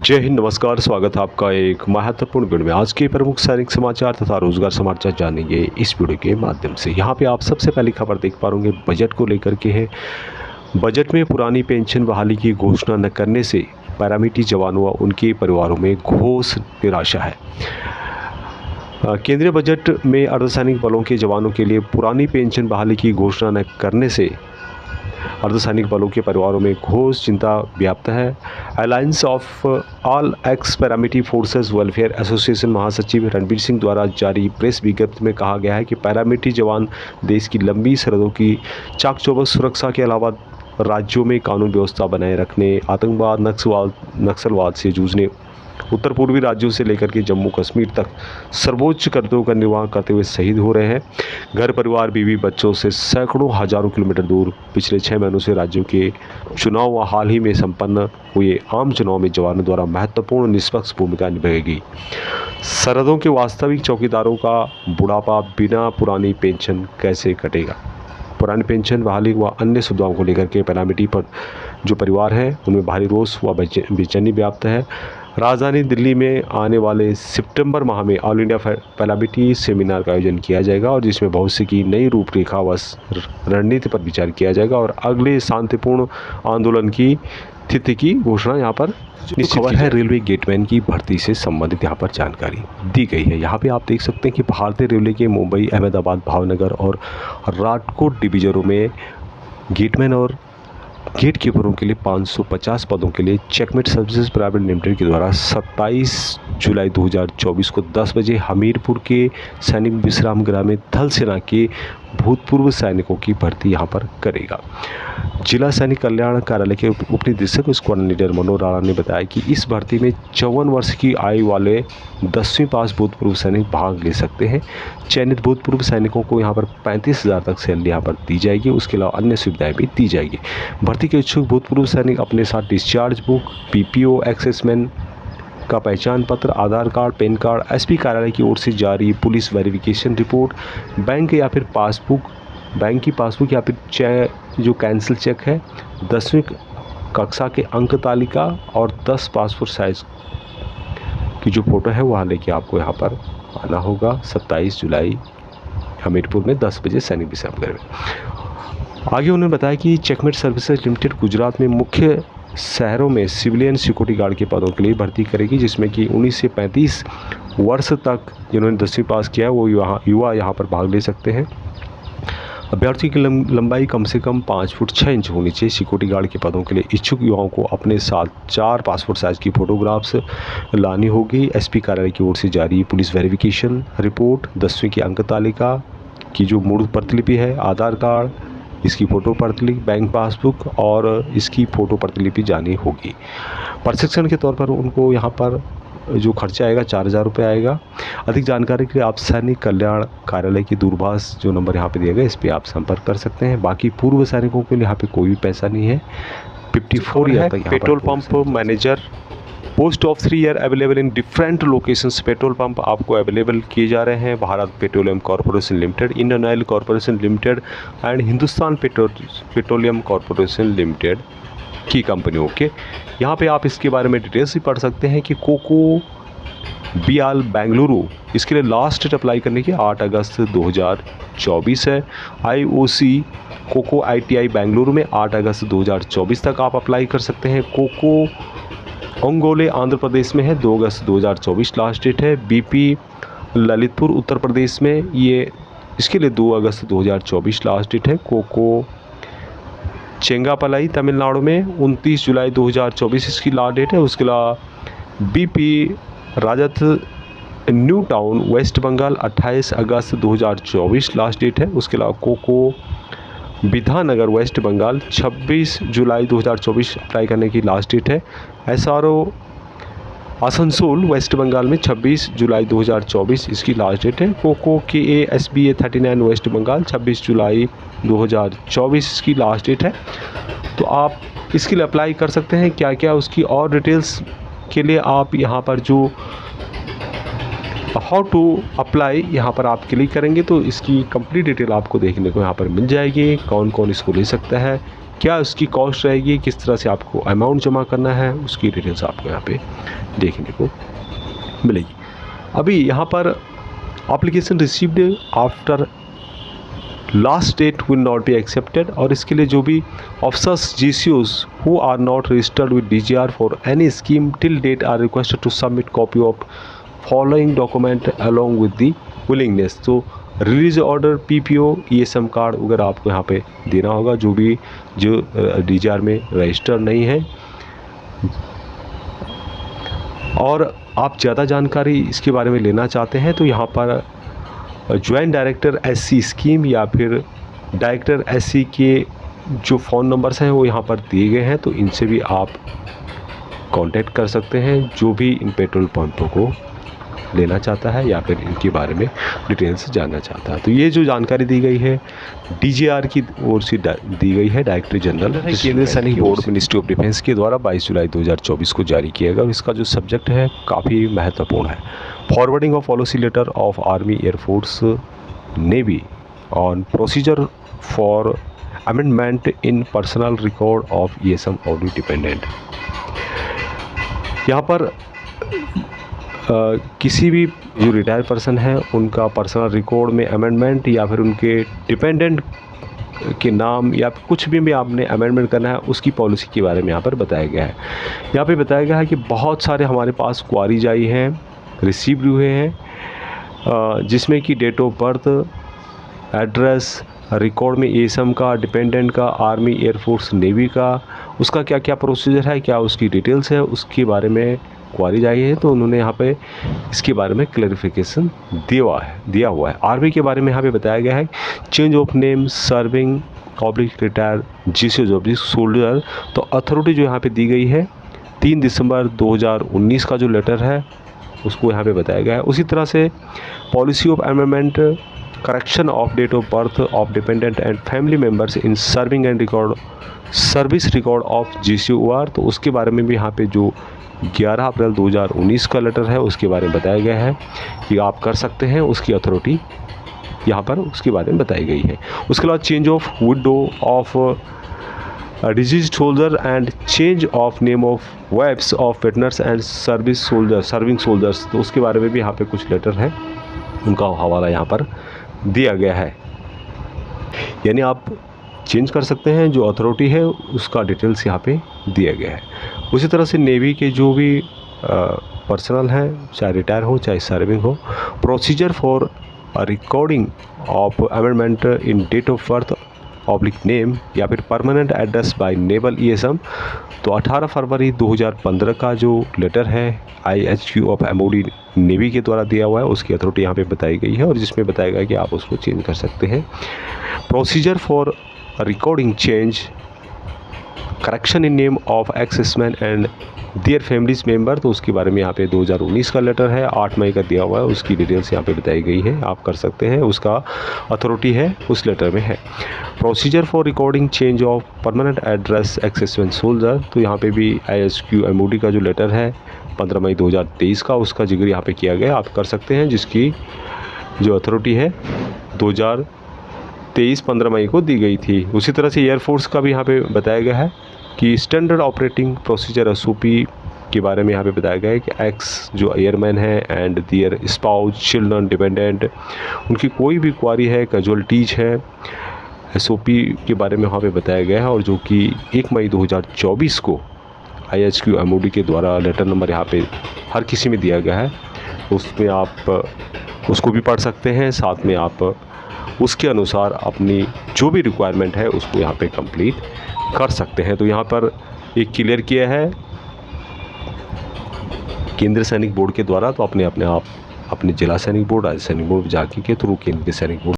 जय हिंद, नमस्कार। स्वागत है आपका एक महत्वपूर्ण वीडियो में। आज के प्रमुख सैनिक समाचार तथा रोजगार समाचार जानेंगे इस वीडियो के माध्यम से। यहाँ पे आप सबसे पहली खबर देख पा रहे बजट को लेकर के है। बजट में पुरानी पेंशन बहाली की घोषणा न करने से पैरामिलिट्री जवानों व उनके परिवारों में घोर निराशा है। केंद्रीय बजट में अर्धसैनिक बलों के जवानों के लिए पुरानी पेंशन बहाली की घोषणा न करने से अर्धसैनिक बलों के परिवारों में घोर चिंता व्याप्त है। Alliance of all x paramilitary forces welfare association महासचिव रणबीर सिंह द्वारा जारी प्रेस विज्ञप्ति में कहा गया है कि पैरामिलिट्री जवान देश की लंबी सरहदों की चाक चौबंद सुरक्षा के अलावा राज्यों में कानून व्यवस्था बनाए रखने, आतंकवाद, नक्सलवाद से जूझने, उत्तर पूर्वी राज्यों से लेकर के जम्मू कश्मीर तक सर्वोच्च कर्तव्यों का निर्वाह करते हुए शहीद हो रहे हैं। घर परिवार, बीवी बच्चों से सैकड़ों हजारों किलोमीटर दूर पिछले 6 महीनों से राज्यों के चुनाव व हाल ही में संपन्न हुए आम चुनाव में जवानों द्वारा महत्वपूर्ण निष्पक्ष भूमिका निभाएगी। सरहदों के वास्तविक चौकीदारों का बुढ़ापा बिना पुरानी पेंशन कैसे कटेगा? पुरानी पेंशन बहाली व अन्य सुविधाओं को लेकर के पैरामिलिट्री पर जो परिवार है उनमें भारी रोष व बेचैनी व्याप्त है। राजधानी दिल्ली में आने वाले सितंबर माह में ऑल इंडिया पैरामिलिट्री सेमिनार का आयोजन किया जाएगा और जिसमें भविष्य की नई रूपरेखा व रणनीति पर विचार किया जाएगा और अगले शांतिपूर्ण आंदोलन की तिथि की घोषणा यहाँ पर खबर है। रेलवे गेटमैन की भर्ती से संबंधित यहाँ पर जानकारी दी गई है। यहाँ पे आप देख सकते हैं कि भारतीय रेलवे के मुंबई, अहमदाबाद, भावनगर और राजकोट डिवीजनों में गेटमैन और गेट कीपरों के लिए 550 पदों के लिए चेकमेट सर्विसेज प्राइवेट लिमिटेड के द्वारा 27 जुलाई 2024 को 10 बजे हमीरपुर के सैनिक विश्राम गृह में थल सेना के भूतपूर्व सैनिकों की भर्ती यहां पर करेगा। जिला सैनिक कल्याण कार्यालय के उप निदेशक स्क्वाड्रन लीडर मनोज राणा ने बताया कि इस भर्ती में 54 वर्ष की आयु वाले 10वीं पास भूतपूर्व सैनिक भाग ले सकते हैं। चयनित भूतपूर्व सैनिकों को यहाँ पर 35,000 तक सैलरी यहाँ पर दी जाएगी। उसके अलावा अन्य सुविधाएं भी दी जाएगी। भर्ती के इच्छुक भूतपूर्व सैनिक अपने साथ डिस्चार्ज बुक, पीपीओ, एक्सेसमैन का पहचान पत्र, आधार कार्ड, पैन कार्ड, एसपी कार्यालय की ओर से जारी पुलिस वेरिफिकेशन रिपोर्ट, बैंक या फिर पासबुक, बैंक की पासबुक या फिर जो कैंसिल चेक है, 10वीं कक्षा के अंक तालिका और 10 पासपोर्ट साइज की जो फ़ोटो है वहाँ लेके आपको यहाँ पर आना होगा। 27 जुलाई हमीरपुर में 10 बजे सैनिक विश्राम गृह में। आगे उन्होंने बताया कि चेकमेट सर्विसेज लिमिटेड गुजरात में मुख्य शहरों में सिविलियन सिक्योरिटी गार्ड के पदों के लिए भर्ती करेगी, जिसमें कि 19 से 35 वर्ष तक जिन्होंने 10वीं पास किया है वो युवा यहाँ पर भाग ले सकते हैं। अभ्यर्थी की लंबाई कम से कम 5 फुट 6 इंच होनी चाहिए। सिक्योरिटी गार्ड के पदों के लिए इच्छुक युवाओं को अपने साथ 4 पासपोर्ट साइज की फ़ोटोग्राफ्स लानी होगी। एसपी कार्यालय की ओर से जारी पुलिस वेरिफिकेशन रिपोर्ट, 10वीं की अंक तालिका की जो मूल प्रतिलिपि है, आधार कार्ड, इसकी फ़ोटो प्रतिलिपि, बैंक पासबुक और इसकी फ़ोटो प्रतिलिपि जानी होगी। प्रशिक्षण के तौर पर उनको यहाँ पर जो खर्चा आएगा 4,000 रुपये आएगा। अधिक जानकारी के लिए आप सैनिक कल्याण कार्यालय की दूरभाष जो नंबर यहाँ पे दिया गया इस पर आप संपर्क कर सकते हैं। बाकी पूर्व सैनिकों के लिए यहाँ पे कोई भी पैसा नहीं है। 54 ईयर तक petrol pump manager post of 3 year available in different locations. Petrol pump आपको अवेलेबल किए जा रहे हैं। Bharat petroleum corporation limited, Indian oil corporation limited and Hindustan petroleum corporation limited की कंपनियों के। यहाँ पे आप इसके बारे में डिटेल्स भी पढ़ सकते हैं कि कोको बियाल बेंगलुरु, इसके लिए लास्ट डेट अप्लाई करने की 8 अगस्त 2024 है। IOC कोको ITI बेंगलुरु में 8 अगस्त 2024 तक आप अप्लाई कर सकते हैं। कोको ओंगोले आंध्र प्रदेश में है, 2 अगस्त 2024 लास्ट डेट है। BP ललितपुर उत्तर प्रदेश में ये इसके लिए 2 अगस्त 2024 लास्ट डेट है। कोको चेंगापलाई तमिलनाडु में 29 जुलाई 2024 इसकी लास्ट डेट है। उसके अलावा BP राजत न्यू टाउन वेस्ट बंगाल 28 अगस्त 2024 लास्ट डेट है। उसके अलावा कोको विधानगर वेस्ट बंगाल 26 जुलाई 2024 अप्लाई करने की लास्ट डेट है। SRO आसनसोल वेस्ट बंगाल में 26 जुलाई 2024 इसकी लास्ट डेट है। कोको KA SBA 39 वेस्ट बंगाल 26 जुलाई 2024 इसकी लास्ट डेट है। तो आप इसके लिए अप्लाई कर सकते हैं। क्या क्या उसकी और डिटेल्स के लिए आप यहाँ पर जो हाउ टू अप्लाई यहाँ पर आप क्लिक करेंगे तो इसकी कंप्लीट डिटेल आपको देखने को यहाँ पर मिल जाएगी। कौन कौन इसको ले सकता है, क्या उसकी कॉस्ट रहेगी, किस तरह से आपको अमाउंट जमा करना है, उसकी डिटेल्स आपको यहाँ पे देखने को मिलेगी। अभी यहाँ पर application received after last date will not be accepted, और इसके लिए जो भी officers GCOs who are not registered with DGR for any scheme till date are requested to submit copy of following document along with the willingness. तो release order, PPO, ESM card वगैरह आपको यहाँ पे देना होगा, जो DGR में register नहीं है। और आप ज़्यादा जानकारी इसके बारे में लेना चाहते हैं तो यहाँ पर ज्वाइंट डायरेक्टर SC स्कीम या फिर डायरेक्टर SC के जो फ़ोन नंबर्स हैं वो यहाँ पर दिए गए हैं, तो इनसे भी आप कांटेक्ट कर सकते हैं जो भी इन पेट्रोल पंपों को लेना चाहता है या फिर इनके बारे में डिटेल्स जानना चाहता है। तो ये जो जानकारी दी गई है DGR की ओर से दी गई है, डायरेक्टर जनरल केंद्रीय सैनिक बोर्ड मिनिस्ट्री ऑफ डिफेंस के द्वारा 22 जुलाई 2024 को जारी किया गया। और इसका जो सब्जेक्ट है काफ़ी महत्वपूर्ण है, forwarding of policy letter of army, air force, navy on procedure for amendment in personal record of ESM audio dependent. यहाँ पर किसी भी जो रिटायर पर्सन है उनका पर्सनल रिकॉर्ड में अमेंडमेंट या फिर उनके डिपेंडेंट के नाम या कुछ भी आपने अमेंडमेंट करना है, उसकी पॉलिसी के बारे में यहाँ पर बताया गया है। यहाँ पे बताया गया है कि बहुत सारे हमारे पास क्वारीज आई हैं, रिसीव हुए हैं, जिसमें कि date of birth, address, record में ESM का, डिपेंडेंट का, आर्मी, एयरफोर्स, नेवी का, उसका क्या क्या प्रोसीजर है, क्या उसकी डिटेल्स है, उसके बारे में क्वारीज आई है। तो उन्होंने यहाँ पे इसके बारे में क्लैरिफिकेशन दिया हुआ है। आर्मी के बारे में यहाँ पे बताया गया है change of name, serving oblique retire, GCOs oblique soldier. तो अथॉरिटी जो यहाँ पे दी गई है 3 दिसंबर 2019 का जो लेटर है उसको यहाँ पे बताया गया है। उसी तरह से policy of amendment, correction of date of birth of dependent and family members in serving and record service record of GCOR। तो उसके बारे में भी यहाँ पे जो 11 अप्रैल 2019 का लेटर है उसके बारे में बताया गया है कि आप कर सकते हैं, उसकी अथॉरिटी यहाँ पर उसके बारे में बताई गई है। उसके बाद change of widow of deceased soldier and change of name of wives of veterans and serving soldiers. तो उसके बारे में भी यहाँ पे कुछ लेटर है, उनका हवाला यहाँ पर दिया गया है। यानी आप चेंज कर सकते हैं, जो अथॉरिटी है उसका डिटेल्स यहाँ पे दिया गया है। उसी तरह से नेवी के जो भी पर्सनल हैं, चाहे रिटायर हो चाहे सर्विंग हो, procedure for recording of amendment in date of birth oblique name या फिर permanent address by naval ESM। तो 18 फरवरी 2015 का जो लेटर है IHQ ऑफ MOD नेवी के द्वारा दिया हुआ है, उसकी अथॉरिटी यहाँ पे बताई गई है और जिसमें बताया गया कि आप उसको चेंज कर सकते हैं। Procedure for recording change, correction in name of exservicemen and their families member. तो उसके बारे में यहाँ पे 2019 का लेटर है, 8 मई का दिया हुआ है, उसकी डिटेल्स यहाँ पे बताई गई है, आप कर सकते हैं, उसका अथॉरिटी है उस लेटर में है। Procedure for recording change of permanent address exservicemen soldier. तो यहाँ पे भी IHQ MOD का जो लेटर है 15 मई 2023 का, उसका जिक्र यहाँ पे किया गया, आप कर सकते हैं, जिसकी जो अथॉरिटी है 2023 15 मई को दी गई थी। उसी तरह से एयरफोर्स का भी यहाँ पे बताया गया है कि स्टैंडर्ड ऑपरेटिंग प्रोसीजर SOP के बारे में यहाँ पे बताया गया है कि एक्स जो एयरमैन है and their spouse, children, dependent, उनकी कोई भी क्वारी है, कैजुअलिटीज है, SOP के बारे में वहाँ पे बताया गया है। और जो कि 1 मई 2024 को IHQ MOD के द्वारा लेटर नंबर यहाँ पे हर किसी में दिया गया है, उसमें आप उसको भी पढ़ सकते हैं, साथ में आप उसके अनुसार अपनी जो भी रिक्वायरमेंट है उसको यहाँ पे कंप्लीट कर सकते हैं। तो यहाँ पर एक क्लियर किया है केंद्रीय सैनिक बोर्ड के द्वारा, तो अपने आप अपने जिला सैनिक बोर्ड, राज्य सैनिक बोर्ड जाके के थ्रू केंद्रीय सैनिक बोर्ड